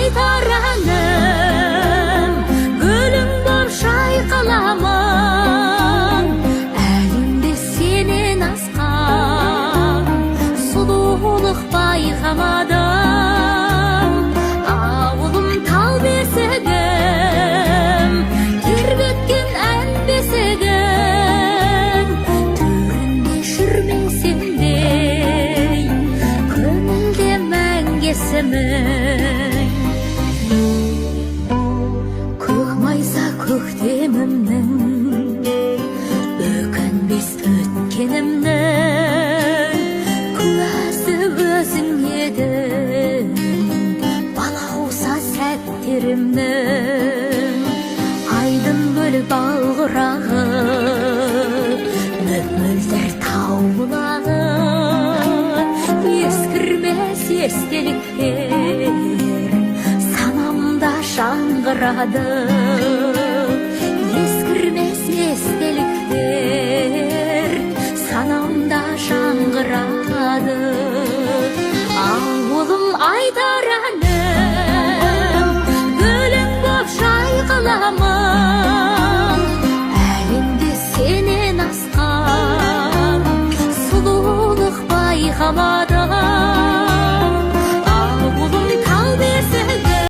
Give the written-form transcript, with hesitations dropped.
айтар әнім, гүлің боп шайқаламын. Әлемде сенен асқан сұлулық байқамадым. Ауылым тал бесігім, тербеткен ән бесігің, төрінде жүрмесемдей көңілде мәңгесімің. Көк майса көктемімнің, өкінбес өткенімнің, куәсі өзің едің, балауса сәттерімнің. Айдын бөліп балғырағы, мөп-мөлдір тау бұлағы, ескірмес естеліктер санамда жаңғырады. Ескірмес естеліктер санамда жаңғырады. Ауылым айтар әнім, гүлің боп шайқаламын. Әлемде сенен асқан сұлулық байқамадым.